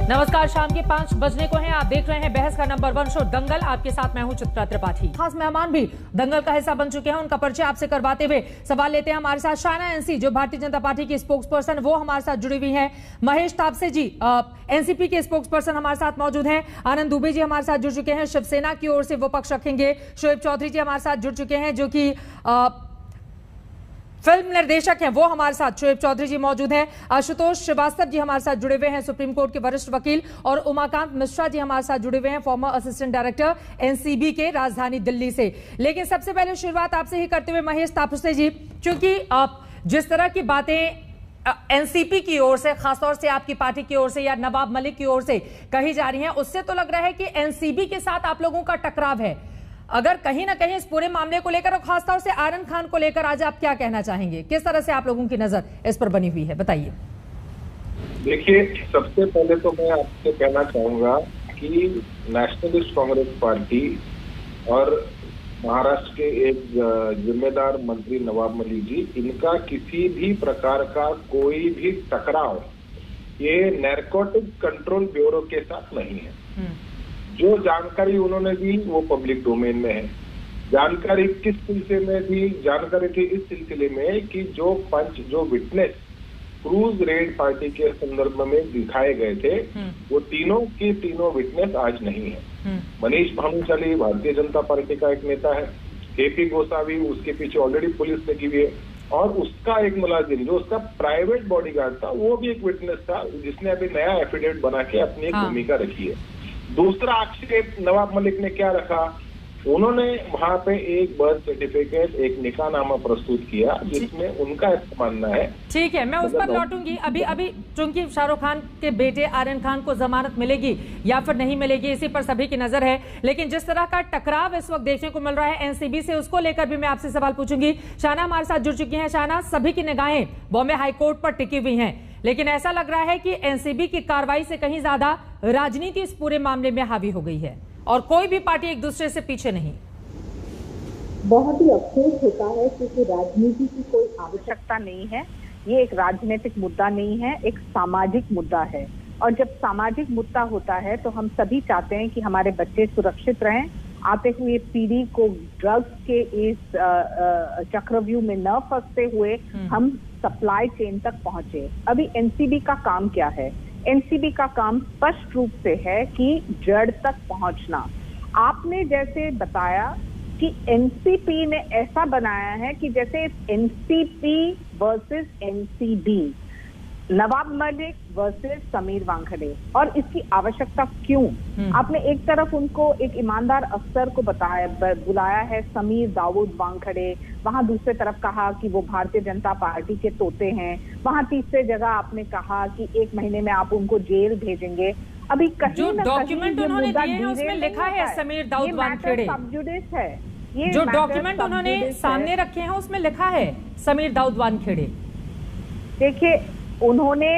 नमस्कार, शाम के 5 बजने को हैं। आप देख रहे हैं बहस का नंबर 1 शो दंगल। आपके साथ मैं हूं चित्रा त्रिपाठी। खास मेहमान भी दंगल का हिस्सा बन चुके हैं। उनका परिचय आपसे करवाते हुए सवाल लेते हैं हमारे साथ शायना एनसी, जो भारतीय जनता पार्टी की स्पोक्स पर्सन, वो हमारे साथ जुड़ी हुई हैं। महेश तापसे जी, एनसीपी के स्पोक्स पर्सन हमारे साथ मौजूद हैं। आनंद दुबे जी हमारे साथ जुड़ चुके हैं, शिवसेना की ओर से वो पक्ष रखेंगे। शोएब चौधरी जी हमारे साथ जुड़ चुके हैं, जो कि फिल्म निर्देशक हैं, वो हमारे साथ शोएब चौधरी जी मौजूद हैं। आशुतोष श्रीवास्तव जी हमारे साथ जुड़े हुए हैं, सुप्रीम कोर्ट के वरिष्ठ वकील। और उमाकांत मिश्रा जी हमारे साथ जुड़े हुए हैं, फॉर्मर असिस्टेंट डायरेक्टर एनसीबी के, राजधानी दिल्ली से। लेकिन सबसे पहले शुरुआत आपसे ही करते हुए महेश तापसे जी, क्योंकि जिस तरह की बातें एनसीपी की ओर से, खासतौर से आपकी पार्टी की ओर से या नवाब मलिक की ओर से कही जा रही हैं, उससे तो लग रहा है कि एनसीबी के साथ आप लोगों का टकराव है। अगर कहीं ना कहीं इस पूरे मामले को लेकर और खासतौर से आरन खान को लेकर आज आप क्या कहना चाहेंगे? किस तरह से आप लोगों की नजर इस पर बनी हुई है, बताइए। देखिए, सबसे पहले तो मैं आपसे कहना चाहूंगा कि नेशनलिस्ट कांग्रेस पार्टी और महाराष्ट्र के एक जिम्मेदार मंत्री नवाब मलिक जी, इनका किसी भी प्रकार का कोई भी टकराव ये नैर्कोटिक कंट्रोल ब्यूरो के साथ नहीं है। जो जानकारी उन्होंने दी वो पब्लिक डोमेन में है। जानकारी किस सिलसिले में दी? जानकारी थी इस सिलसिले में कि जो विटनेस क्रूज रेड पार्टी के संदर्भ में दिखाए गए थे, वो तीनों के तीनों विटनेस आज नहीं है। मनीष भानुशाली भारतीय जनता पार्टी का एक नेता है, केपी गोसावी उसके पीछे ऑलरेडी पुलिस लगी हुई है, और उसका एक मुलाजिम जो उसका प्राइवेट बॉडीगार्ड था, वो भी एक विटनेस था, जिसने अभी नया एफिडेविट बना के अपनी एक भूमिका रखी है। दूसरा आक्षेप नवाब मलिक ने क्या रखा? उन्होंने वहां पे एक बर्थ सर्टिफिकेट, एक निकाहनामा प्रस्तुत किया, जिसमें उनका ऐसा मानना है। ठीक है, मैं उस पर लौटूंगी। अभी चूंकि शाहरुख खान के बेटे आर्यन खान को जमानत मिलेगी या फिर नहीं मिलेगी, इसी पर सभी की नजर है। लेकिन जिस तरह का टकराव इस वक्त देखने को मिल रहा है एनसीबी से, उसको लेकर भी मैं आपसे सवाल पूछूंगी। शायना हमारे साथ जुड़ चुकी है। शायना, सभी की निगाहें बॉम्बे हाईकोर्ट पर टिकी हुई हैं, लेकिन ऐसा लग रहा है कि एनसीबी की कार्रवाई से कहीं ज्यादा राजनीति इस पूरे मामले में हावी हो गई है और कोई भी पार्टी एक दूसरे से पीछे नहीं। बहुत ही अफसोस होता है क्योंकि राजनीति की कोई आवश्यकता नहीं है। ये एक राजनीतिक मुद्दा नहीं है, एक सामाजिक मुद्दा है। और जब सामाजिक मुद्दा होता है तो हम सभी चाहते हैं कि हमारे बच्चे सुरक्षित रहें, आते हुए पीढ़ी को ड्रग्स के इस चक्रव्यूह में न फंसते हुए हम सप्लाई चेन तक पहुंचे। अभी एनसीबी का काम क्या है? एनसीबी का काम स्पष्ट रूप से है कि जड़ तक पहुंचना। आपने जैसे बताया कि एनसीपी ने ऐसा बनाया है कि जैसे NCP versus NCB, Nawab Malik versus Sameer Wankhede, और इसकी आवश्यकता क्यों? आपने एक तरफ उनको एक ईमानदार अफसर को बुलाया है, समीर दाऊद वानखेड़े, वहां दूसरे तरफ कहा कि वो भारतीय जनता पार्टी के तोते हैं, वहां तीसरे जगह आपने कहा कि 1 महीने में आप उनको जेल भेजेंगे। अभी कहीं जो डॉक्यूमेंट उन्होंने दिए हैं उसमें लिखा है समीर दाऊद वानखेड़े, सबजुडिस है। ये जो डॉक्यूमेंट उन्होंने सामने रखे हैं उसमें लिखा है समीर दाऊद वानखेड़े। देखिए, उन्होंने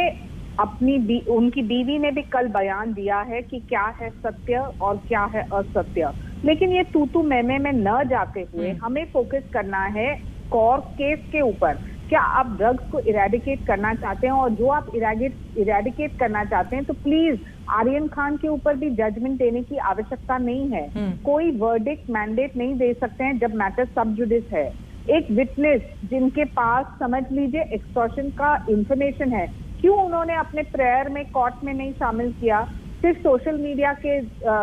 उनकी बीवी ने भी कल बयान दिया है कि क्या है सत्य और क्या है असत्य, लेकिन ये तू मैमे में न जाते हुए हमें फोकस करना है कोर केस के ऊपर। क्या आप ड्रग्स को इरेडिकेट करना चाहते हैं? और जो आप इरेडिकेट करना चाहते हैं तो प्लीज आर्यन खान के ऊपर भी जजमेंट देने की आवश्यकता नहीं है। कोई वर्डिक्ट मैंडेट नहीं दे सकते हैं जब मैटर सब जुडिस है। एक विटनेस जिनके पास समझ लीजिए एक्सटॉर्शन का इंफॉर्मेशन है, क्यों उन्होंने अपने प्रेयर में कोर्ट में नहीं शामिल किया? सिर्फ सोशल मीडिया के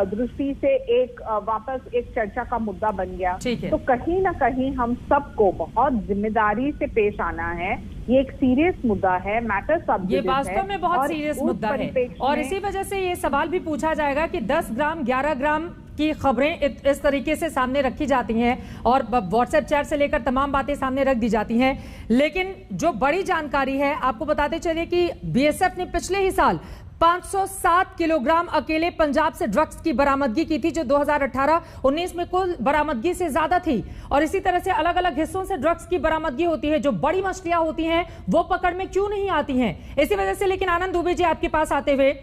दृष्टि से एक वापस एक चर्चा का मुद्दा बन गया। तो कहीं ना कहीं हम सबको बहुत जिम्मेदारी से पेश आना है। ये एक सीरियस मुद्दा है, मैटर सब ये वास्तव में बहुत सीरियस मुद्दा है, और इसी वजह से ये सवाल भी पूछा जाएगा कि 10 ग्राम 11 ग्राम की खबरें इस तरीके से सामने रखी जाती हैं और व्हाट्सएप चैट से लेकर तमाम बातें सामने रख दी जाती हैं। लेकिन जो बड़ी जानकारी है, आपको बताते चलिए कि बीएसएफ ने पिछले ही साल 507 किलोग्राम अकेले पंजाब से ड्रग्स की बरामदगी की थी, जो 2018-19 में कुल बरामदगी से ज्यादा थी। और इसी तरह से अलग अलग हिस्सों से ड्रग्स की बरामदगी होती है। जो बड़ी मछलियां होती हैं वो पकड़ में क्यों नहीं आती हैं? इसी वजह से। लेकिन आनंद दुबे जी, आपके पास आते हुए,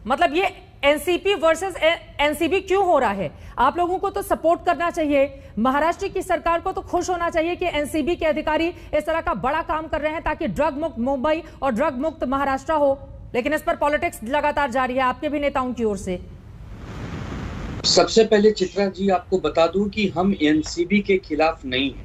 मतलब ये एनसीपी वर्सेस एनसीबी क्यों हो रहा है? आप लोगों को तो सपोर्ट करना चाहिए, महाराष्ट्र की सरकार को तो खुश होना चाहिए कि एनसीबी के अधिकारी इस तरह का बड़ा काम कर रहे हैं ताकि ड्रग मुक्त मुंबई और ड्रग मुक्त महाराष्ट्र हो। लेकिन इस पर पॉलिटिक्स लगातार जारी है आपके भी नेताओं की ओर से। सबसे पहले चित्रा जी आपको बता दूं कि हम एनसीबी के खिलाफ नहीं हैं।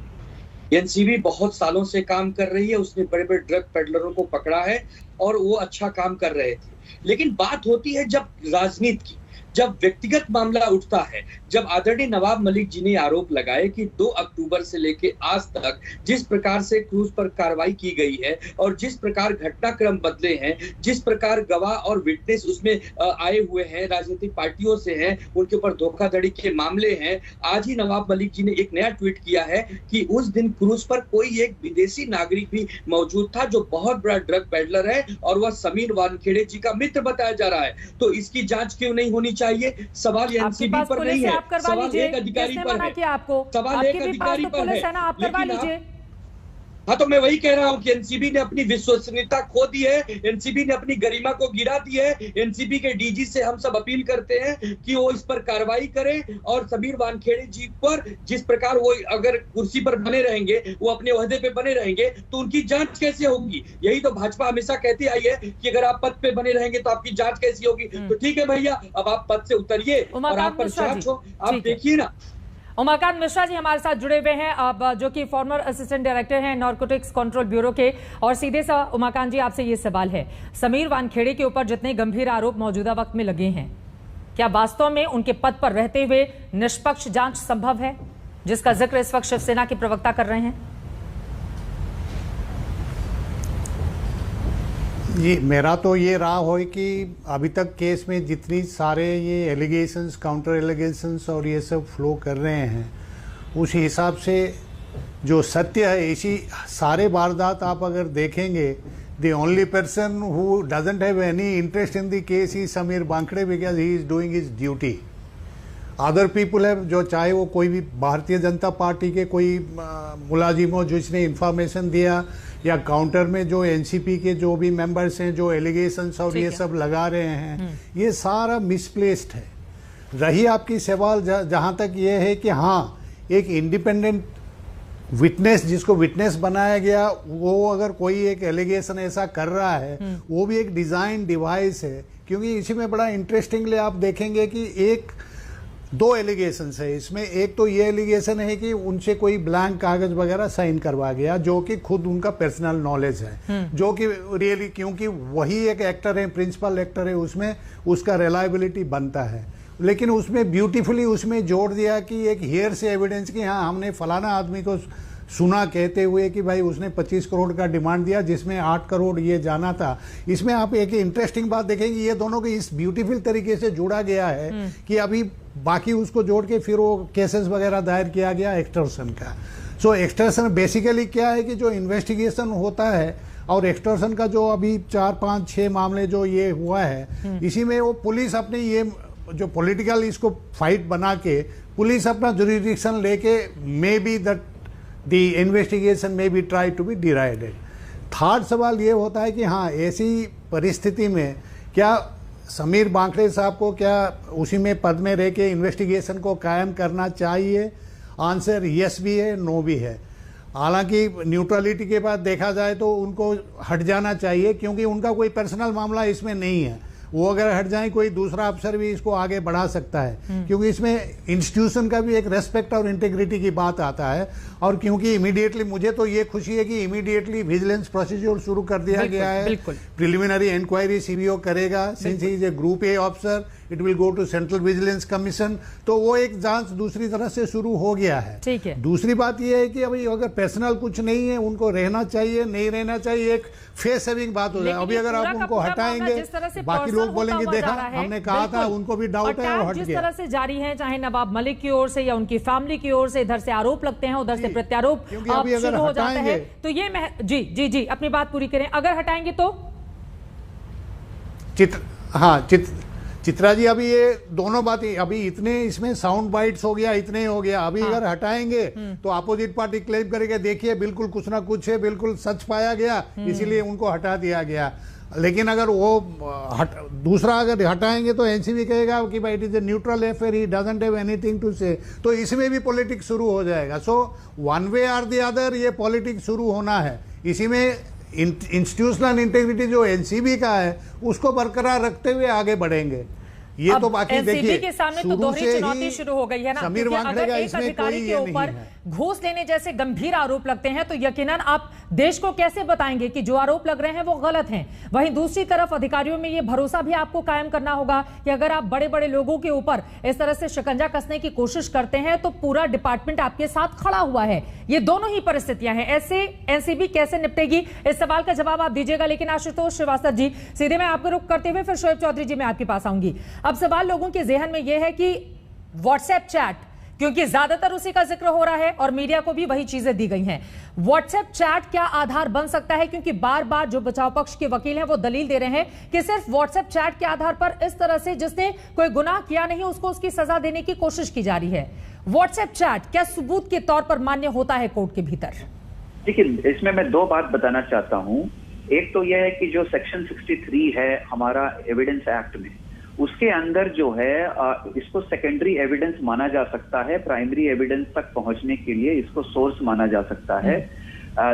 एनसीबी बहुत सालों से काम कर रही है, उसने बड़े बड़े ड्रग पेडलरों को पकड़ा है और वो अच्छा काम कर रहे थे। लेकिन बात होती है जब राजनीति की, जब व्यक्तिगत मामला उठता है, जब आदरणीय नवाब मलिक जी ने आरोप लगाए कि 2 अक्टूबर से लेकर आज तक जिस प्रकार से क्रूज पर कार्रवाई की गई है और जिस प्रकार घटनाक्रम बदले हैं, जिस प्रकार गवाह और विटनेस उसमें आए हुए हैं, राजनीतिक पार्टियों से हैं, उनके ऊपर धोखाधड़ी के मामले हैं। आज ही नवाब मलिक जी ने एक नया ट्वीट किया है कि उस दिन क्रूज पर कोई एक विदेशी नागरिक भी मौजूद था जो बहुत बड़ा ड्रग पेडलर है और वह समीर वानखेड़े जी का मित्र बताया जा रहा है। तो इसकी जांच क्यों नहीं होनी चाहिए? सवाल एनसीबी पर नहीं है, सवाल एक अधिकारी पर है। सवाल एक अधिकारी पर है, लेकिन हाँ तो मैं वही कह रहा हूँ कि एनसीबी ने अपनी विश्वसनीयता खो दी है, एनसीबी ने अपनी गरिमा को गिरा दी है। एनसीबी के डीजी से हम सब अपील करते हैं कि वो इस पर कार्रवाई करें और समीर वानखेड़े जी पर जिस प्रकार वो अगर कुर्सी पर बने रहेंगे, वो अपने ओहदे पे बने रहेंगे, तो उनकी जांच कैसे होगी? यही तो भाजपा हमेशा कहती आई है कि अगर आप पद पे बने रहेंगे तो आपकी जांच कैसी होगी। तो ठीक है भैया, अब आप पद से उतरिए और आप पर जांच हो। आप देखिए ना, उमाकांत मिश्रा जी हमारे साथ जुड़े हुए हैं, अब जो कि फॉर्मर असिस्टेंट डायरेक्टर हैं नारकोटिक्स कंट्रोल ब्यूरो के। और सीधे सा उमाकांत जी आपसे ये सवाल है, समीर वानखेड़े के ऊपर जितने गंभीर आरोप मौजूदा वक्त में लगे हैं, क्या वास्तव में उनके पद पर रहते हुए निष्पक्ष जांच संभव है, जिसका जिक्र इस वक्त शिवसेना के प्रवक्ता कर रहे हैं? जी, मेरा तो ये रहा हो कि अभी तक केस में जितनी सारे ये एलिगेशंस, काउंटर एलिगेशंस और ये सब फ्लो कर रहे हैं, उस हिसाब से जो सत्य है, इसी सारे वारदात आप अगर देखेंगे, the only person who doesn't have any interest in the case is Sameer Wankhede because he is doing his duty. Other people है जो चाहे वो कोई भी भारतीय जनता पार्टी के कोई मुलाजिम हो जिसने इंफॉर्मेशन दिया, या काउंटर में जो एनसीपी के जो भी मेंबर्स हैं जो एलिगेशंस और ये सब लगा रहे हैं, ये सारा मिसप्लेस्ड है। रही आपकी सवाल जहां तक ये है कि हाँ, एक इंडिपेंडेंट विटनेस जिसको विटनेस बनाया गया, वो अगर कोई एक एलिगेशन ऐसा कर रहा है, वो भी एक डिजाइन डिवाइस है। क्योंकि इसी में बड़ा इंटरेस्टिंगली आप देखेंगे कि 2 एलिगेशंस है इसमें। एक तो ये एलिगेशन है कि उनसे कोई ब्लैंक कागज वगैरह साइन करवा गया, जो कि खुद उनका पर्सनल नॉलेज है, जो कि रियली, क्योंकि वही एक एक्टर है, प्रिंसिपल एक्टर है, उसमें उसका रिलायबिलिटी बनता है। लेकिन उसमें ब्यूटीफुली उसमें जोड़ दिया कि एक हियर से एविडेंस कि हाँ, हमने फलाना आदमी को सुना कहते हुए कि भाई उसने 25 करोड़ का डिमांड दिया जिसमें 8 करोड़ ये जाना था। इसमें आप एक इंटरेस्टिंग बात देखेंगे, ये दोनों को इस ब्यूटीफुल तरीके से जोड़ा गया है कि अभी बाकी उसको जोड़ के फिर वो केसेस वगैरह दायर किया गया एक्सटॉर्शन का। सो एक्सटॉर्शन बेसिकली क्या है कि जो इन्वेस्टिगेशन होता है और एक्सटॉर्शन का जो अभी 4, 5, 6 मामले जो ये हुआ है, इसी में वो पुलिस अपने ये जो पॉलिटिकल इसको फाइट बना के पुलिस अपना जुरिडिक्शन लेके may be that the investigation में be try to be derided. Third सवाल ये होता है कि हाँ, ऐसी परिस्थिति में क्या समीर वानखेड़े साहब को क्या उसी में पद में रह के इन्वेस्टिगेशन को कायम करना चाहिए? आंसर यस भी है, नो भी है। हालांकि न्यूट्रलिटी के बाद देखा जाए तो उनको हट जाना चाहिए, क्योंकि उनका कोई पर्सनल मामला इसमें नहीं है। वो अगर हट जाए, कोई दूसरा अफसर भी इसको आगे बढ़ा सकता है, क्योंकि इसमें इंस्टीट्यूशन का भी एक रेस्पेक्ट और इंटीग्रिटी की बात आता है। और क्योंकि इमीडिएटली, मुझे तो ये खुशी है कि इमीडिएटली विजिलेंस प्रोसीजर शुरू कर दिया गया है। प्रिलिमिनरी इंक्वायरी सीबीओ करेगा, since he is a group A officer, it will go to Central Vigilance Commission. तो वो एक जांच दूसरी तरह से शुरू हो गया है। ठीक है। दूसरी बात ये है कि अभी अगर पर्सनल कुछ नहीं है, उनको रहना चाहिए, नहीं रहना चाहिए, एक फेस सेविंग बात हो जाए। अभी अगर आप उनको हटाएंगे, बाकी लोग बोलेंगे देखा हमने कहा था, उनको भी डाउट है और हट गया। जिस तरह से जारी है, चाहे नवाब मलिक की ओर से या उनकी फैमिली की ओर से, इधर से आरोप लगते हैं, उधर से प्रत्यारोप शुरू हो जाता है। तो ये जी जी जी अपनी बात पूरी करें। अगर हटाएंगे तो चित्रा जी, अभी ये दोनों बातें, अभी इतने इसमें साउंड बाइट्स हो गया, इतने हो गया। अभी अगर हटाएंगे तो अपोजिट पार्टी क्लेम करेगा देखिए बिल्कुल कुछ ना कुछ है, बिल्कुल सच पाया गया, इसीलिए उनको हटा दिया गया। लेकिन अगर वो दूसरा अगर हटाएंगे तो एनसीबी कहेगा कि भाई it is a neutral affair, he doesn't have anything to say. तो इसमें भी पॉलिटिक्स शुरू हो जाएगा। सो वन वे और द अदर ये पॉलिटिक्स शुरू होना है। इसी में इंस्टीट्यूशनल इंटेग्रिटी जो एनसीबी का है उसको बरकरार रखते हुए आगे बढ़ेंगे। ये तो बाकी देखिए के सामने तो दोहरी चुनौती शुरू हो गई है ना, समीर वांगड़े का इसमें अधिकारी के ऊपर घूस लेने जैसे गंभीर आरोप लगते हैं तो यकीनन आप देश को कैसे बताएंगे कि जो आरोप लग रहे हैं वो गलत हैं। वहीं दूसरी तरफ अधिकारियों में ये भरोसा भी आपको कायम करना होगा कि अगर आप बड़े बड़े लोगों के ऊपर इस तरह से शिकंजा कसने की कोशिश करते हैं तो पूरा डिपार्टमेंट आपके साथ खड़ा हुआ है। ये दोनों ही परिस्थितियां हैं, ऐसे एनसीबी कैसे निपटेगी? इस सवाल का जवाब आप दीजिएगा। लेकिन आशुतोष श्रीवास्तव जी, सीधे मैं आपको रुख करते हुए फिर शोएब चौधरी जी मैं आपके पास आऊंगी। अब सवाल लोगों के जहन में यह है कि व्हाट्सएप चैट, क्योंकि ज्यादातर उसी का जिक्र हो रहा है और मीडिया को भी वही चीजें दी गई हैं, व्हाट्सएप चैट क्या आधार बन सकता है? क्योंकि बार बार जो बचाव पक्ष के वकील हैं वो दलील दे रहे हैं कि सिर्फ व्हाट्सएप चैट के आधार पर इस तरह से जिसने कोई गुनाह किया नहीं उसको उसकी सजा देने की कोशिश की जा रही है। व्हाट्सएप चैट क्या सबूत के तौर पर मान्य होता है कोर्ट के भीतर? देखिए, इसमें मैं दो बात बताना चाहता हूं। एक तो यह है कि जो सेक्शन 63 है हमारा एविडेंस एक्ट में, उसके अंदर जो है इसको सेकेंडरी एविडेंस माना जा सकता है, प्राइमरी एविडेंस तक पहुंचने के लिए इसको सोर्स माना जा सकता है।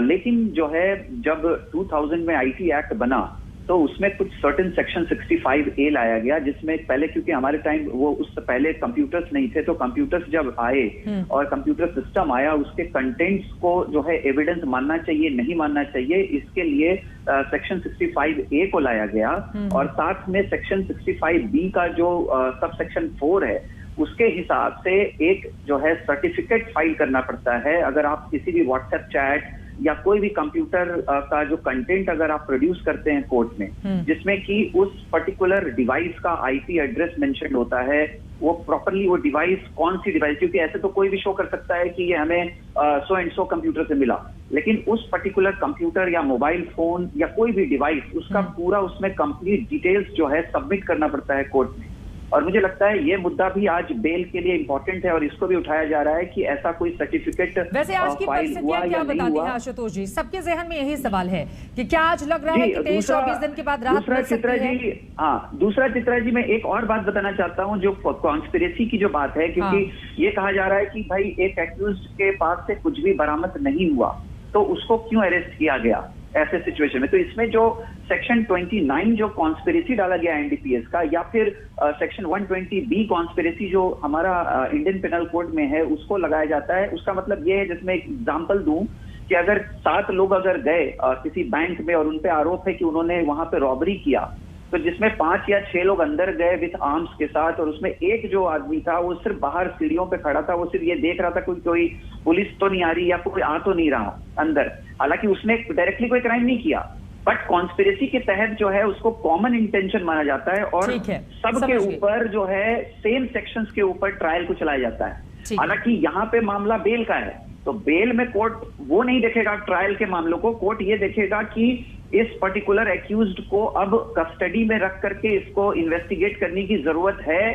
लेकिन जो है जब 2000 में आईटी एक्ट बना तो उसमें कुछ सर्टेन सेक्शन 65A लाया गया, जिसमें पहले, क्योंकि हमारे टाइम वो उस पहले कंप्यूटर्स नहीं थे, तो कंप्यूटर्स जब आए और कंप्यूटर सिस्टम आया, उसके कंटेंट्स को जो है एविडेंस मानना चाहिए नहीं मानना चाहिए, इसके लिए सेक्शन 65A को लाया गया। और साथ में सेक्शन 65B का जो सब सेक्शन 4 है उसके हिसाब से एक जो है सर्टिफिकेट फाइल करना पड़ता है अगर आप किसी भी व्हाट्सएप चैट या कोई भी कंप्यूटर का जो कंटेंट अगर आप प्रोड्यूस करते हैं कोर्ट में, जिसमें कि उस पर्टिकुलर डिवाइस का आईपी एड्रेस मेंशन होता है, वो प्रॉपरली वो डिवाइस कौन सी डिवाइस, क्योंकि ऐसे तो कोई भी शो कर सकता है कि ये हमें सो एंड सो कंप्यूटर से मिला, लेकिन उस पर्टिकुलर कंप्यूटर या मोबाइल फोन या कोई भी डिवाइस, उसका पूरा उसमें कंप्लीट डिटेल्स जो है सबमिट करना पड़ता है कोर्ट में। और मुझे लगता है ये मुद्दा भी आज बेल के लिए इंपॉर्टेंट है और इसको भी उठाया जा रहा है कि ऐसा कोई सर्टिफिकेट वैसे आज की परिस्थितियां क्या बताती हैं आशुतोष जी? सबके जहन में यही सवाल है कि क्या आज लग रहा है कि 23-24 दिन के बाद राहत मिल सकती है? दूसरा चित्रा जी, मैं एक और बात बताना चाहता हूं जो कॉन्स्पिरेसी की जो बात है, क्योंकि ये कहा जा रहा है कि भाई एक एक्यूज्ड के पास से कुछ भी बरामद नहीं हुआ तो उसको क्यों अरेस्ट किया गया ऐसे सिचुएशन में। तो इसमें जो सेक्शन 29 जो कॉन्स्पिरेसी डाला गया एनडीपीएस का, या फिर सेक्शन 120B कॉन्स्पिरेसी जो हमारा इंडियन पेनल कोड में है, उसको लगाया जाता है। उसका मतलब ये है, जिसमें एक एग्जांपल दूं कि अगर 7 लोग अगर गए किसी बैंक में और उन पे आरोप है कि उन्होंने वहां पे रॉबरी किया, तो जिसमें 5 या 6 लोग अंदर गए विथ आर्म्स के साथ, और उसमें एक जो आदमी था वो सिर्फ बाहर सीढ़ियों पे खड़ा था, वो सिर्फ ये देख रहा था कोई पुलिस तो नहीं आ रही या कोई आ तो नहीं रहा अंदर, हालांकि उसने डायरेक्टली कोई क्राइम नहीं किया, बट कॉन्स्पिरेसी के तहत जो है उसको कॉमन इंटेंशन माना जाता है और सबके ऊपर जो है सेम सेक्शंस के ऊपर ट्रायल को चलाया जाता है। हालांकि यहाँ पे मामला बेल का है, तो बेल में कोर्ट वो नहीं देखेगा ट्रायल के मामलों को, कोर्ट ये देखेगा कि इस पर्टिकुलर एक्यूज्ड को अब कस्टडी में रख करके इसको इन्वेस्टिगेट करने की जरूरत है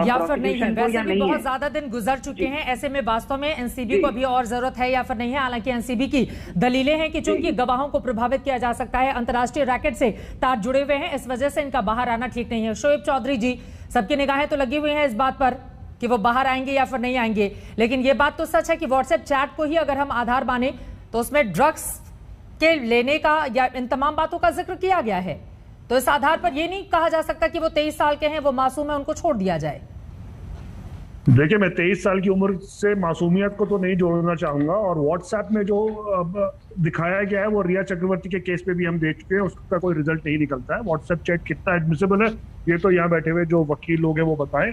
या फिर नहीं है। वैसे भी बहुत ज्यादा दिन गुजर चुके हैं, ऐसे में वास्तव में एनसीबी को भी और जरूरत है या फिर नहीं है? हालांकि एनसीबी की दलीलें हैं कि चूंकि गवाहों को प्रभावित किया जा सकता है, अंतर्राष्ट्रीय रैकेट से तार जुड़े हुए हैं, इस वजह से इनका बाहर आना ठीक नहीं है। शोएब चौधरी जी, सबकी निगाहें तो लगी हुई हैं इस बात पर कि वो बाहर आएंगे या फिर नहीं आएंगे, लेकिन ये बात तो सच है कि व्हाट्सएप चैट को ही अगर हम आधार माने तो उसमें ड्रग्स के लेने का या इन तमाम बातों का जिक्र किया गया है, तो इस आधार पर यह नहीं कहा जा सकता कि वो 23 साल के हैं, वो मासूम है, उनको छोड़ दिया जाए। देखिए, मैं 23 साल की उम्र से मासूमियत को तो नहीं जोड़ना चाहूंगा, और व्हाट्सएप में जो दिखाया गया है वो रिया चक्रवर्ती के केस पे भी हम देख चुके हैं, उसका कोई रिजल्ट नहीं निकलता है। व्हाट्सएप चैट कितना एडमिसिबल है ये तो यहाँ बैठे हुए जो वकील लोग हैं वो बताएं,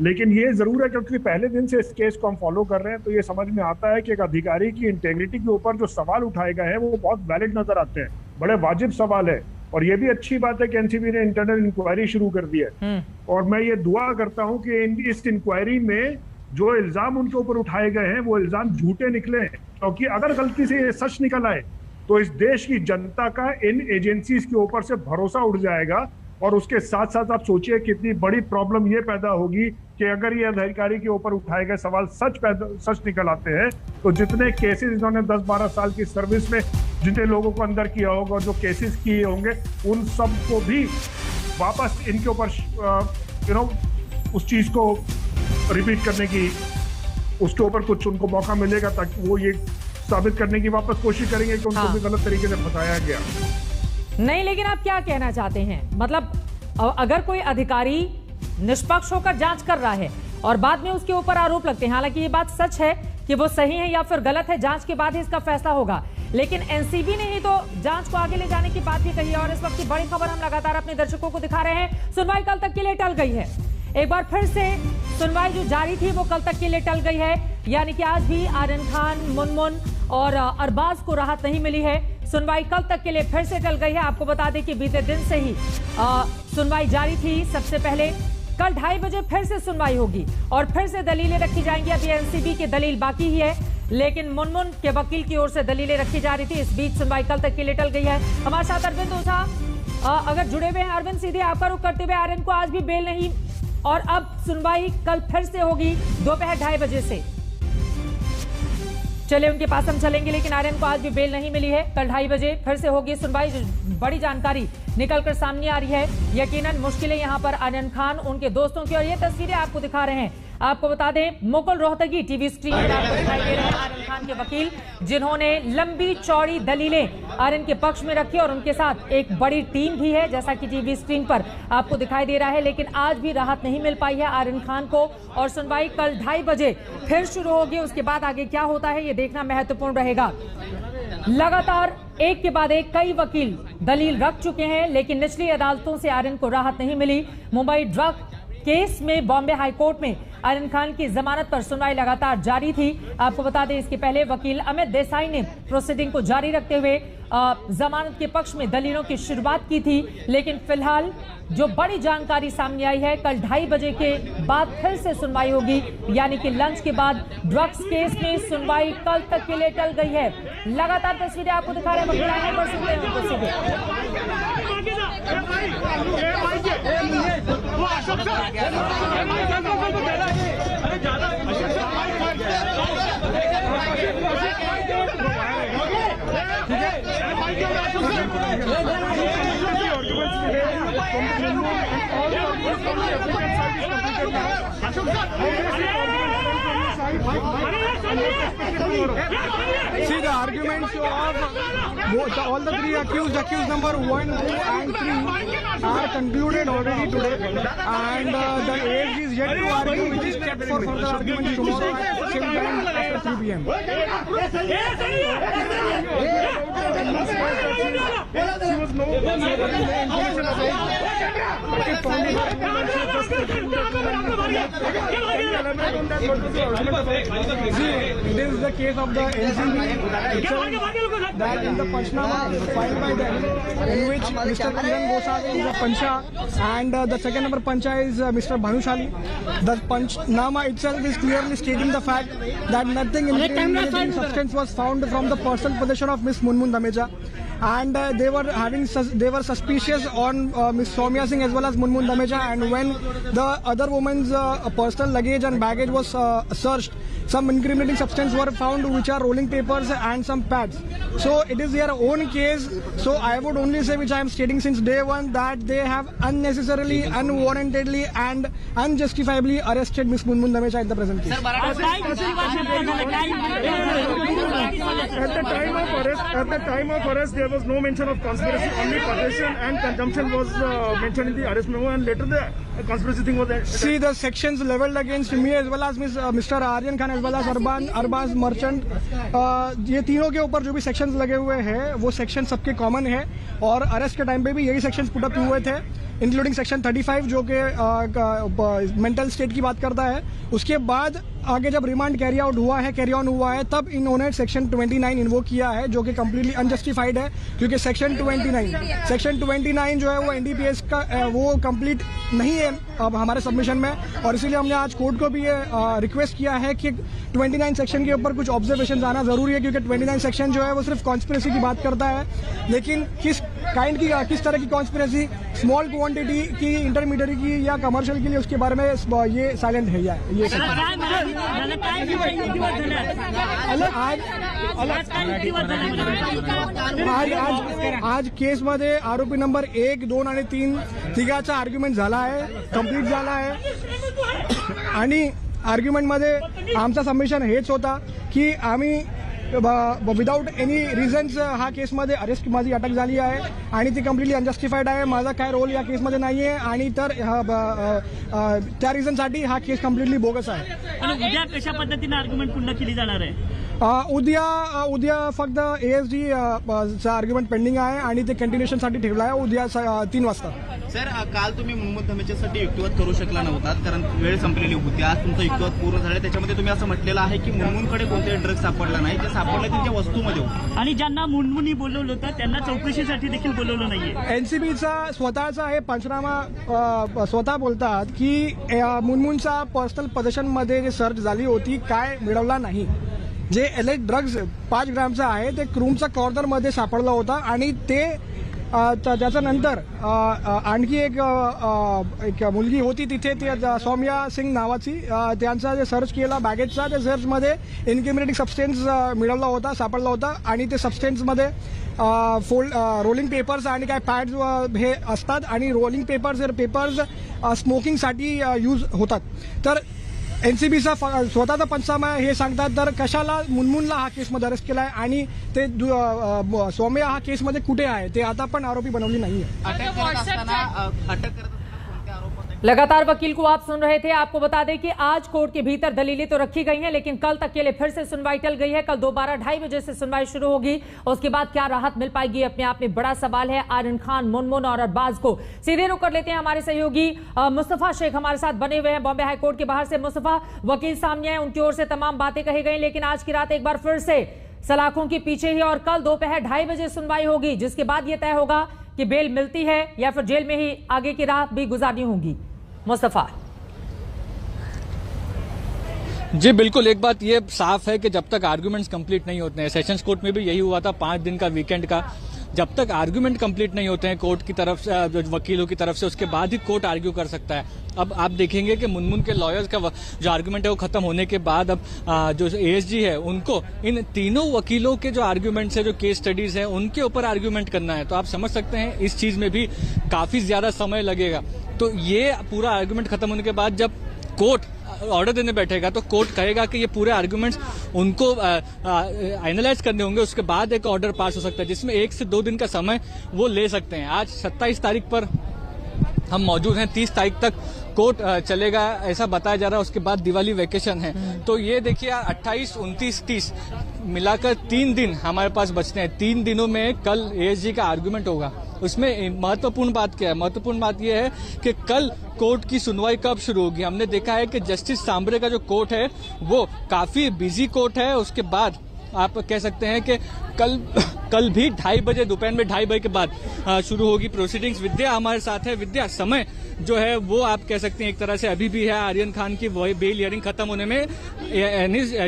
लेकिन ये जरूर है क्योंकि पहले दिन से इस केस को हम फॉलो कर रहे हैं तो ये समझ में आता है कि एक अधिकारी की इंटेग्रिटी के ऊपर जो सवाल उठाए गए हैं वो बहुत वैलिड नजर आते हैं, बड़े वाजिब सवाल है। और ये भी अच्छी बात है कि एनसीबी ने इंटरनल इंक्वायरी शुरू कर दी है, और मैं ये दुआ करता हूं कि इस इंक्वायरी में जो इल्जाम उनके ऊपर उठाए गए हैं वो इल्जाम झूठे निकले, क्योंकि अगर गलती से ये सच निकल आए तो इस देश की जनता का इन एजेंसीज के ऊपर से भरोसा उठ जाएगा, और उसके साथ साथ आप सोचिए कितनी बड़ी प्रॉब्लम ये पैदा होगी कि अगर ये अधिकारी के ऊपर उठाए गए सवाल सच निकल आते हैं तो जितने केसेस इन्होंने 10-12 साल की सर्विस में जितने लोगों को अंदर किया होगा और जो केसेस किए होंगे उन सब को भी वापस इनके ऊपर उस चीज को रिपीट करने की उसके ऊपर कुछ उनको मौका मिलेगा ताकि वो ये साबित करने की वापस कोशिश करेंगे कि उनको भी गलत तरीके से फंसाया गया। नहीं, लेकिन आप क्या कहना चाहते हैं? मतलब अगर कोई अधिकारी निष्पक्ष होकर जांच कर रहा है और बाद में उसके ऊपर आरोप लगते हैं, हालांकि ये बात सच है कि वो सही है या फिर गलत है, जांच के बाद ही इसका फैसला होगा, लेकिन एनसीबी ने ही तो जांच को आगे ले जाने की बात भी कही है। और इस वक्त की बड़ी खबर हम लगातार अपने दर्शकों को दिखा रहे हैं, सुनवाई कल तक के लिए टल गई है। एक बार फिर से सुनवाई जो जारी थी वो कल तक के लिए टल गई है, यानी कि आज भी आर्यन खान, मुनमुन और अरबाज को राहत नहीं मिली है। सुनवाई कल तक के लिए फिर से टल गई है। आपको बता दें कि बीते दिन से ही सुनवाई जारी थी। सबसे पहले कल 2:30 बजे फिर से सुनवाई होगी और फिर से दलीलें रखी जाएंगी। अभी एनसीबी की दलील बाकी ही है, लेकिन मुनमुन के वकील की ओर से दलीलें रखी जा रही थी। इस बीच सुनवाई कल तक के लिए टल गई है। हमारे साथ अरविंद ओझा अगर जुड़े हुए हैं। अरविंद, सीधे आपका रुख करते हुए, आर्यन को आज भी बेल नहीं और अब सुनवाई कल फिर से होगी दोपहर 2:30 बजे से। चले उनके पास हम चलेंगे, लेकिन आर्यन को आज भी बेल नहीं मिली है। कल 2:30 बजे फिर से होगी सुनवाई। बड़ी जानकारी निकलकर सामने आ रही है। यकीनन मुश्किलें यहां पर आर्यन खान, उनके दोस्तों की, और ये तस्वीरें आपको दिखा रहे हैं। आपको बता दें, मुकुल रोहतगी टीवी स्क्रीन पर आपको दिखाई दे रहे हैं, आर्यन खान के वकील, जिन्होंने लंबी चौड़ी दलीलें आर्यन के पक्ष में रखी और उनके साथ एक बड़ी टीम भी है, जैसा कि टीवी स्क्रीन पर आपको दिखाई दे रहा है। लेकिन आज भी राहत नहीं मिल पाई है आर्यन खान को और सुनवाई कल 2:30 बजे फिर शुरू होगी। उसके बाद आगे क्या होता है ये देखना महत्वपूर्ण रहेगा। लगातार एक के बाद एक कई वकील दलील रख चुके हैं, लेकिन निचली अदालतों से आर्यन को राहत नहीं मिली। मुंबई ड्रग केस में बॉम्बे हाईकोर्ट में आर्यन खान की जमानत पर सुनवाई लगातार जारी थी। आपको बता दें, इसके पहले वकील अमित देसाई ने प्रोसीडिंग को जारी रखते हुए जमानत के पक्ष में दलीलों की शुरुआत की थी। लेकिन फिलहाल जो बड़ी जानकारी सामने आई है, कल 2:30 बजे के बाद फिर से सुनवाई होगी, यानी कि लंच के बाद ड्रग्स केस में सुनवाई कल तक के लिए टल गई है। लगातार तस्वीरें आपको दिखा रहे हैं, वकील आने पर सुनते हैं उनको सीधे। See, the arguments of all the three accused number 1, 2 and 3 are concluded already today, and the AG is yet to argue, which is kept for further arguments tomorrow at same time after 3 p.m. It is the case of the NCB itself that in the Panchnama filed by them, in which Mr. Kiran Goswami is a Pancha and the second number Pancha is Mr. Bhanushali. The Panchnama itself is clearly stating the fact that nothing incriminating substance was found from the personal possession of Miss Munmun Dameja. And they were suspicious on Miss Soumya Singh as well as Munmun Dameja, and when the other woman's personal luggage and baggage was searched, some incriminating substance were found, which are rolling papers and some pads. So it is their own case. So I would only say, which I am stating since day one, that they have unnecessarily, unwarrantedly and unjustifiably arrested Miss Munmun Dameja at the present case. At the time of arrest, there was no mention of conspiracy. Only possession and consumption was mentioned in the arrest memo, and later the conspiracy thing was. See, the sections leveled against me as well as Mr. Aryan Khan as well as Arbaz Merchant, ये तीनों के ऊपर जो भी sections लगे हुए हैं वो सेक्शन सबके कॉमन है, और अरेस्ट के टाइम पे भी यही सेक्शंस पुट अप हुए थे, इंक्लूडिंग सेक्शन 35 जो कि मेंटल स्टेट की बात करता है। उसके बाद आगे जब रिमांड कैरी ऑन हुआ है तब इन्होंने सेक्शन 29 इन्वोक किया है, जो कि कम्प्लीटली अनजस्टिफाइड है, क्योंकि सेक्शन 29 जो है वो एनडीपीएस का वो कंप्लीट नहीं है अब हमारे सबमिशन में, और इसीलिए हमने आज कोर्ट को भी ये रिक्वेस्ट किया है कि 29 सेक्शन के ऊपर कुछ ऑब्जर्वेशन आना जरूरी है, क्योंकि 29 सेक्शन जो है वो सिर्फ कॉन्स्पिरेसी की बात करता है, लेकिन किस तरह की कॉन्स्पिरेसी, स्मॉल क्वांटिटी की, इंटरमीडिएट की या कमर्शियल के लिए, उसके बारे में ये साइलेंट है। ये आज केस मध्ये आरोपी नंबर 1, 2 आणि 3 तिघाचा आर्ग्युमेंट झाला आहे, कंप्लीट झाला आहे, आणि आर्ग्युमेंट मध्ये आमचा सबमिशन हेच होता की आम्ही विदाऊट एनी रिझन्स हा केसमध्ये अरेस्ट माझी अटक झाली आहे आणि ती कम्प्लिटली अनजस्टिफाईड आहे. माझा काय रोल या केसमध्ये नाही आहे आणि तर त्या रिझनसाठी हा केस कम्प्लिटली बोगस आहे. आणि उद्या कशा पद्धतीने आर्ग्युमेंट पुन्हा केली जाणार आहे? उद्या फक्त ASG चा आर्ग्युमेंट पेंडिंग आहे आणि ते कंटिन्युएशनसाठी ठेवलं आहे उद्या 3 वाजता. सर, काल तुम्ही मुंबई धमेच्यासाठी युक्तिवाद करू शकला नव्हतात कारण वेळ संपलेली होती. आज तुमचा युक्तिवाद पूर्ण झाला. त्याच्यामध्ये तुम्ही असं म्हटलेलं आहे की मुनमुनकडे कोणतेही ड्रग्ज सापडला नाही, ते सापडले त्यांच्या वस्तूमध्ये होते आणि ज्यांना मुनमुनी बोलवलं होतं त्यांना चौकशीसाठी देखील बोलवलं नाहीये. NCBचा स्वतःचा हे पंचनामा स्वतः बोलतात की मुनमुनचा पर्सनल पोझिशनमध्ये जे सर्च झाली होती काय मिळवला नाही. जे एलेक्ट ड्रग्ज 5 ग्रॅमचा आहे ते क्रूमच्या कॉर्नरमध्ये सापडला होता आणि ते त्याच्यानंतर आणखी एक मुलगी होती तिथे, ती सौम्या सिंग नावाची, त्यांचा जे सर्च केला बॅगेजचा, त्या सर्चमध्ये इन्क्रिमिनेटिंग सबस्टेन्स मिळवला होता, सापडला होता आणि ते सबस्टेन्समध्ये रोलिंग पेपर्स आणि काय पॅड्स हे असतात आणि रोलिंग पेपर्स स्मोकिंगसाठी यूज होतात. तर NCBचा स्वतःचा पंचनामा हे सांगतात. तर कशाला मुनमुनला हा केसमध्ये अरेस्ट केलाय आणि ते सौम्या हा केसमध्ये कुठे आहे ते आता पण आरोपी बनवली नाहीये. लगातार वकील को आप सुन रहे थे. आपको बता दें कि आज कोर्ट के भीतर दलीलें तो रखी गई हैं लेकिन कल तक के लिए फिर से सुनवाई टल गई है. कल दोबारा 2:30 बजे से सुनवाई शुरू होगी. उसके बाद क्या राहत मिल पाएगी अपने आप में बड़ा सवाल है. आर्यन खान, मुनमुन और अरबाज को सीधे रुख कर लेते हैं. हमारे सहयोगी मुस्तफा शेख हमारे साथ बने हुए हैं बॉम्बे हाईकोर्ट के बाहर से. मुस्तफा, वकील सामने आए, उनकी ओर से तमाम बातें कही गई लेकिन आज की रात एक बार फिर से सलाखों के पीछे ही और कल दोपहर 2:30 बजे सुनवाई होगी जिसके बाद यह तय होगा कि बेल मिलती है या फिर जेल में ही आगे की राह भी गुजारनी होगी. मुस्तफा जी बिल्कुल, एक बात ये साफ है कि जब तक आर्गुमेंट्स कंप्लीट नहीं होते हैं, सेशंस कोर्ट में भी यही हुआ था 5 दिन का वीकेंड का, जब तक आर्गुमेंट कंप्लीट नहीं होते हैं कोर्ट की तरफ से, वकीलों की तरफ से, उसके बाद ही कोर्ट आर्ग्यू कर सकता है. अब आप देखेंगे कि मुनमुन के लॉयर्स का जो आर्गुमेंट है वो खत्म होने के बाद अब जो ASG है उनको इन तीनों वकीलों के जो आर्गुमेंट्स है, जो केस स्टडीज है, उनके ऊपर आर्गुमेंट करना है. तो आप समझ सकते हैं इस चीज में भी काफी ज्यादा समय लगेगा. तो ये पूरा आर्गुमेंट खत्म होने के बाद जब कोर्ट ऑर्डर देने बैठेगा तो कोर्ट कहेगा कि ये पूरे आर्गुमेंट्स उनको एनालाइज करने होंगे. उसके बाद एक ऑर्डर पास हो सकता है जिसमें 1 से 2 दिन का समय वो ले सकते हैं. आज 27 तारीख पर हम मौजूद हैं. 30 तारीख तक कोर्ट चलेगा ऐसा बताया जा रहा है. उसके बाद दिवाली वेकेशन है. तो ये देखिए 28, 29, 30 मिलाकर 3 दिन हमारे पास बचते हैं. 3 दिनों में कल ASG का आर्गुमेंट होगा. उसमें महत्वपूर्ण बात क्या है? महत्वपूर्ण बात यह है कि कल कोर्ट की सुनवाई कब शुरू होगी. हमने देखा है कि जस्टिस सांबरे का जो कोर्ट है वो काफी बिजी कोर्ट है. उसके बाद आप कह सकते हैं कि कल भी 2:30 बजे, दोपहर में 2:30 बजे के बाद शुरू होगी प्रोसीडिंग्स. विद्या हमारे साथ है. विद्या, समय जो है वो आप कह सकते हैं एक तरह से अभी भी है. आर्यन खान की बेल हियरिंग खत्म होने में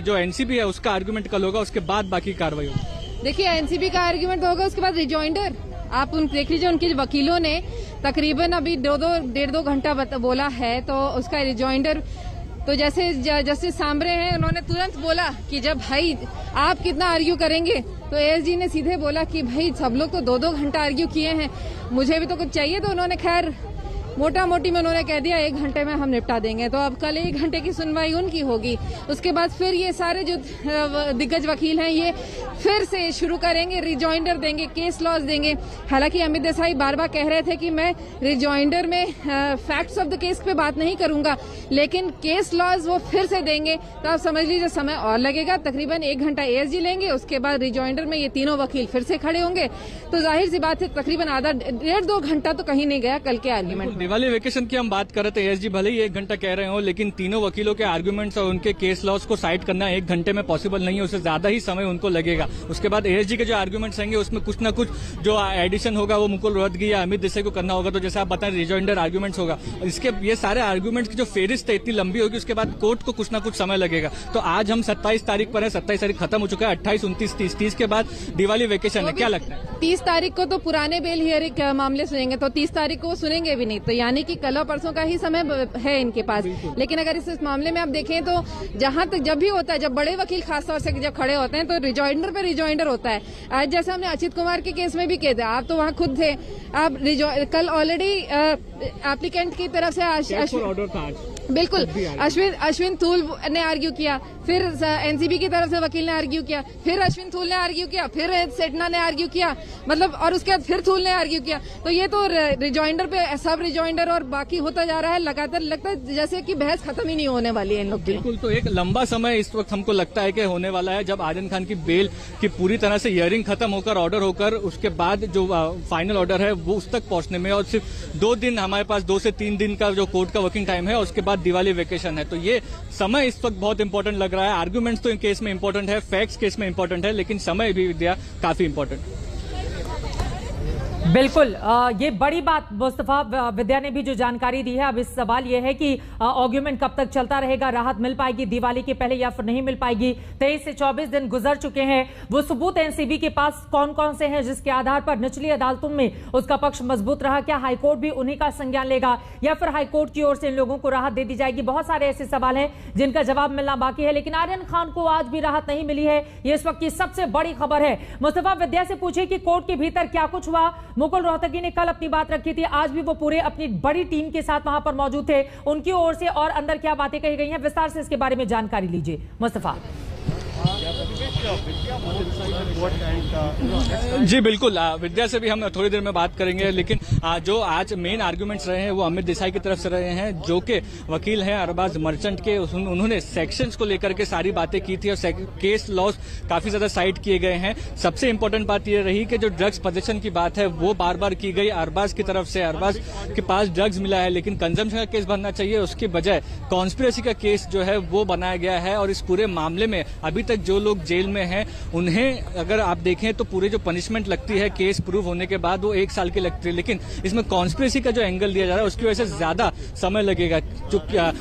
जो NCB है उसका आर्गुमेंट कल होगा, उसके बाद बाकी कार्रवाई होगी. देखिए, NCB का आर्गुमेंट होगा, उसके बाद रिजॉइंडर. आप देख लीजिए, उनके वकीलों ने तकरीबन अभी 1.5-2 घंटा बोला है. तो उसका रिजॉइंडर तो जैसे जस्टिस सांबरे हैं, उन्होंने तुरंत बोला कि जब भाई आप कितना आर्ग्यू करेंगे, तो ASG ने सीधे बोला कि भाई सब लोग तो 2-2 घंटा आर्ग्यू किए हैं, मुझे भी तो कुछ चाहिए. तो उन्होंने खैर मोटा मोटी में उन्होंने कह दिया 1 घंटे में हम निपटा देंगे. तो अब कल 1 घंटे की सुनवाई उनकी होगी. उसके बाद फिर ये सारे जो दिग्गज वकील हैं ये फिर से शुरू करेंगे, रिजॉइंडर देंगे, केस लॉज देंगे. हालांकि अमित देसाई बार बार कह रहे थे कि मैं रिजॉइंडर में फैक्ट्स ऑफ द केस पे बात नहीं करूंगा, लेकिन केस लॉज वो फिर से देंगे. तो आप समझ लीजिए समय और लगेगा. तकरीबन 1 घंटा ASG लेंगे, उसके बाद रिजॉइंडर में ये तीनों वकील फिर से खड़े होंगे. तो जाहिर सी बात है तकरीबन आधा 1.5-2 घंटा तो कहीं नहीं गया कल के आर्ग्यूमेंट. दिवाली वेकेशन की हम बात कर रहे थे. ASG भले ही 1 घंटा कह रहे हो, लेकिन तीनों वकीलों के आर्गुमेंट्स और उनके केस लॉस को साइड करना 1 घंटे में पॉसिबल नहीं है. उससे ज्यादा ही समय उनको लगेगा. उसके बाद ASG के जो आर्गुमेंट्स रहेंगे उसमें कुछ ना कुछ जो एडिशन होगा वो मुकुल रोहतगी या अमित देसाई को करना होगा. तो जैसे आप बताएं रिजॉइंडर आर्गुमेंट्स होगा. इसके ये सारे आर्गुमेंट्स की जो फेरिस्त है इतनी लंबी होगी, उसके बाद कोर्ट को कुछ ना कुछ समय लगेगा. तो आज हम 27 तारीख पर है. 27 तारीख खत्म हो चुका है. 28, 29, 30 के बाद दिवाली वेकेशन है. क्या लगता है? 30 तारीख को तो पुराने बेल हियरिंग मामले सुनेंगे, तो 30 तारीख को सुनेंगे भी नहीं. तो यानी कि कल और परसों का ही समय है इनके पास। लेकिन अगर इस मामले में आप देखें तो जहां तक जब भी होता है, जब बड़े वकील खासतौर से जब खड़े होते हैं तो रिजॉइंडर पे रिजॉइंडर होता है। आज जैसे हमने अचित कुमार के केस में भी किया था, आप तो वहां खुद थे, आप कल ऑलरेडी एप्लीकेंट की तरफ से बिल्कुल अश्विन थूल ने आर्ग्यू किया, फिर एनसीबी की तरफ से वकील ने आर्ग्यू किया, फिर अश्विन थूल ने आर्ग्यू किया, फिर सेठना ने आर्ग्यू किया, मतलब और उसके बाद फिर थूल ने आर्ग्यू किया। तो ये तो रिजॉइंडर पे सब रिजॉइंडर और बाकी होता जा रहा है लगातार। लगता है जैसे कि बहस खत्म ही नहीं होने वाली है इन लोग की। बिल्कुल, तो एक लंबा समय इस वक्त हमको लगता है कि होने वाला है जब आर्यन खान की बेल की पूरी तरह से हियरिंग खत्म होकर ऑर्डर होकर उसके बाद जो फाइनल ऑर्डर है वो उस तक पहुंचने में, और सिर्फ 2 दिन हमारे पास 2 से 3 दिन का जो कोर्ट का वर्किंग टाइम है, उसके बाद दिवाली वेकेशन है। तो ये समय इस वक्त बहुत इंपॉर्टेंट लग रहा है। आर्गुमेंट्स तो इन केस में इंपॉर्टेंट है, फैक्ट्स केस में इंपॉर्टेंट है, लेकिन समय भी विद्या काफी इंपॉर्टेंट है। बिल्कुल, ये बड़ी बात मुस्तफा विद्या ने भी जो जानकारी दी है। अब इस सवाल ये है कि आर्ग्यूमेंट कब तक चलता रहेगा, राहत मिल पाएगी दिवाली के पहले या फिर नहीं मिल पाएगी। 23 से 24 दिन गुजर चुके हैं, वो सबूत एनसीबी के पास कौन कौन से हैं जिसके आधार पर निचली अदालतों में उसका पक्ष मजबूत रहा? क्या हाईकोर्ट भी उन्हीं का संज्ञान लेगा या फिर हाईकोर्ट की ओर से इन लोगों को राहत दे दी जाएगी? बहुत सारे ऐसे सवाल हैं जिनका जवाब मिलना बाकी है, लेकिन आर्यन खान को आज भी राहत नहीं मिली है। ये इस वक्त की सबसे बड़ी खबर है। मुस्तफा, विद्या से पूछे कि कोर्ट के भीतर क्या कुछ हुआ। मुकुल रोहतगी ने कल अपनी बात रखी थी, आज भी वो पूरे अपनी बड़ी टीम के साथ वहां पर मौजूद थे। उनकी ओर से और अंदर क्या बातें कही गई हैं, विस्तार से इसके बारे में जानकारी लीजिए मुस्तफा। जी बिल्कुल, विद्या से भी हम थोड़ी देर में बात करेंगे, लेकिन जो आज मेन आर्गुमेंट्स रहे हैं वो अमित देसाई की तरफ से रहे हैं, जो कि वकील हैं अरबाज मर्चेंट के। उन्होंने सेक्शंस को लेकर के सारी बातें की थी और केस लॉस काफी ज्यादा साइड किए गए हैं। सबसे इंपॉर्टेंट बात यह रही कि जो ड्रग्स पोजेशन की बात है वो बार बार की गई अरबाज की तरफ से। अरबाज के पास ड्रग्स मिला है, लेकिन कंजम्पशन का केस बनना चाहिए, उसके बजाय कॉन्स्पिरेसी का केस जो है वो बनाया गया है। और इस पूरे मामले में अभी तक जो लोग जेल में हैं उन्हें अगर आप देखें तो पूरी जो पनिशमेंट लगती है केस प्रूव होने के बाद वो 1 साल की लगती है, लेकिन इसमें कॉन्स्पिरेसी का जो एंगल दिया जा रहा है उसकी वजह से ज्यादा समय लगेगा। जो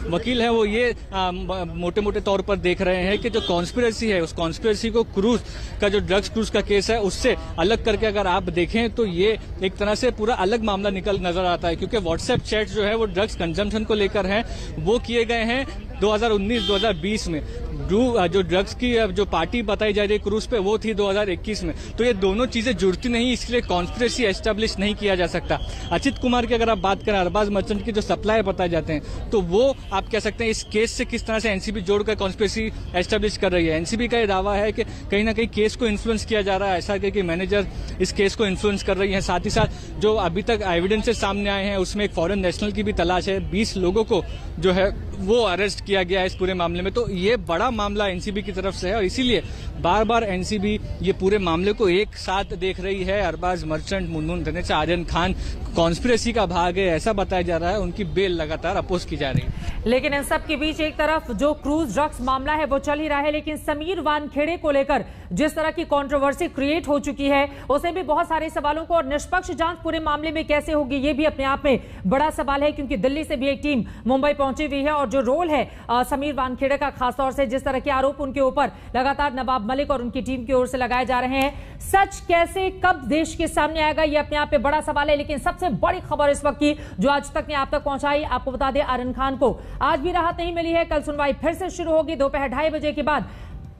वकील है वो ये मोटे मोटे तौर पर देख रहे हैं कि जो कॉन्स्पिरेसी है उस कॉन्स्पिरेसी को क्रूज का जो ड्रग्स क्रूज का केस है उससे अलग करके अगर आप देखें तो ये एक तरह से पूरा अलग मामला नजर आता है, क्योंकि व्हाट्सएप चैट जो है वो ड्रग्स कंजम्पशन को लेकर हैं, वो किए गए हैं 2019-2020 में। जो ड्रग्स की जो पार्टी बताई जा रही है क्रूज पे वो थी 2021 में। तो ये दोनों चीजें जुड़ती नहीं, इसलिए कॉन्स्पिरेसी एस्टेब्लिश नहीं किया जा सकता। अचित कुमार की अगर आप बात करें, अरबाज मर्चेंट के जो सप्लायर बताए जाते हैं तो वो आप कह सकते हैं इस केस से किस तरह से एनसीबी जोड़कर कॉन्स्पिरेसी एस्टेब्लिश कर रही है। एनसीबी का ये दावा है कि कहीं ना कहीं केस को इन्फ्लुएंस किया जा रहा है, ऐसा कि मैनेजर इस केस को इन्फ्लुएंस कर रही है। साथ ही साथ जो अभी तक एविडेंसेस सामने आए हैं उसमें एक फॉरेन नेशनल की भी तलाश है। 20 लोगों को जो है वो अरेस्ट किया गया है इस पूरे मामले में। तो ये बड़ा मामला एनसीबी की तरफ से है और इसीलिए बार बार एनसीबी ये पूरे मामले को एक साथ देख रही है। अरबाज मर्चेंट, मुनमुन धनेचा, आर्यन खान कॉन्स्पिरेसी का भाग है ऐसा बताया जा रहा है, उनकी बेल लगातार अपोज की जा रही है। लेकिन इन सब के बीच एक तरफ जो क्रूज ड्रग्स मामला है वो चल ही रहा है, लेकिन समीर वानखेड़े को लेकर जिस तरह की कंट्रोवर्सी क्रिएट हो चुकी है उसे भी बहुत सारे सवालों को, और निष्पक्ष जांच पूरे मामले में कैसे होगी ये भी अपने आप में बड़ा सवाल है, क्योंकि दिल्ली से भी एक टीम मुंबई पहुंची हुई है। और जो रोल है समीर वानखेड़े का, खासतौर से जिस तरह के आरोप उनके ऊपर लगातार नवाब मलिक और उनकी टीम की ओर से लगाए जा रहे हैं, सच कैसे कब देश के सामने आएगा ये अपने आप में बड़ा सवाल है। लेकिन सबसे बड़ी खबर इस वक्त की जो आज तक ने आप तक पहुंचाई, आपको बता दें आर्यन खान को आज भी राहत नहीं मिली है। कल सुनवाई फिर से शुरू होगी दोपहर 2:30 बजे के बाद।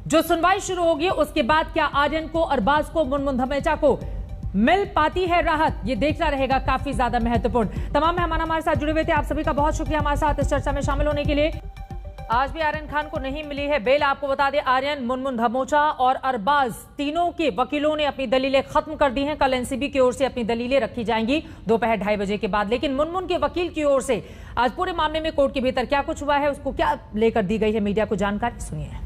जो सुनवाई शुरू होगी उसके बाद क्या आर्यन को, अरबाज को, मुनमुन धमेचा को मिल पाती है राहत, ये देखना रहेगा काफी ज्यादा महत्वपूर्ण। तमाम मेहमान हमारे साथ जुड़े हुए थे, आप सभी का बहुत शुक्रिया हमारे साथ इस चर्चा में शामिल होने के लिए। आज भी आर्यन खान को नहीं मिली है बेल। आपको बता दें आर्यन, मुनमुन धमोचा और अरबाज तीनों के वकीलों ने अपनी दलीलें खत्म कर दी हैं। कल एनसीबी की ओर से अपनी दलीलें रखी जाएंगी दोपहर 2:30 बजे के बाद। लेकिन मुनमुन के वकील की ओर से आज पूरे मामले में कोर्ट के भीतर क्या कुछ हुआ है, उसको क्या लेकर दी गई है मीडिया को जानकारी, सुनिए।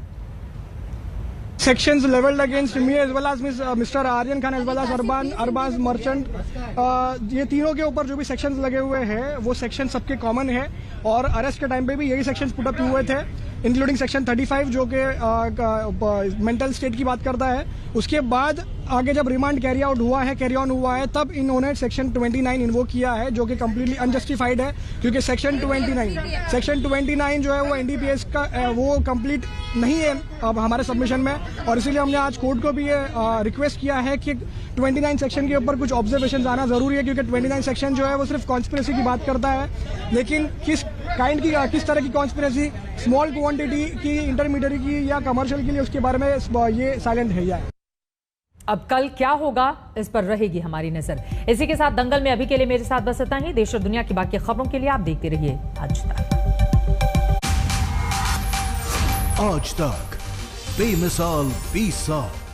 Sections leveled against me as well as Mr. Aryan Khan as well as Arbaz Merchant, ये तीनों के ऊपर जो भी सेक्शंस लगे हुए हैं वो सेक्शन सबके कॉमन है और अरेस्ट के टाइम पे भी यही सेक्शंस पुट अप हुए थे। इंक्लूडिंग सेक्शन 35 जो कि मेंटल स्टेट की बात करता है। उसके बाद आगे जब रिमांड कैरी ऑन हुआ है तब इन्होंने सेक्शन 29 इन्वोक किया है, जो कि कंप्लीटली अनजस्टिफाइड है, क्योंकि सेक्शन 29 जो है वो एनडीपीएस का वो कंप्लीट नहीं है अब हमारे सबमिशन में, और इसीलिए हमने आज कोर्ट को भी ये रिक्वेस्ट किया है कि 29 सेक्शन के ऊपर कुछ ऑब्जर्वेशन आना जरूरी है, क्योंकि 29 सेक्शन जो है वो सिर्फ कॉन्स्पिरेसी की बात करता है, लेकिन किस तरह की कॉन्स्पिरेसी, स्मॉल क्वांटिटी की, इंटरमीडिएट की या कमर्शियल के लिए, उसके बारे में ये साइलेंट है। अब कल क्या होगा इस पर रहेगी हमारी नजर। इसी के साथ दंगल में अभी के लिए मेरे साथ बस इतना ही। देश और दुनिया की बाकी खबरों के लिए आप देखते रहिए आज तक। आज तक बेमिसाल 20 साल।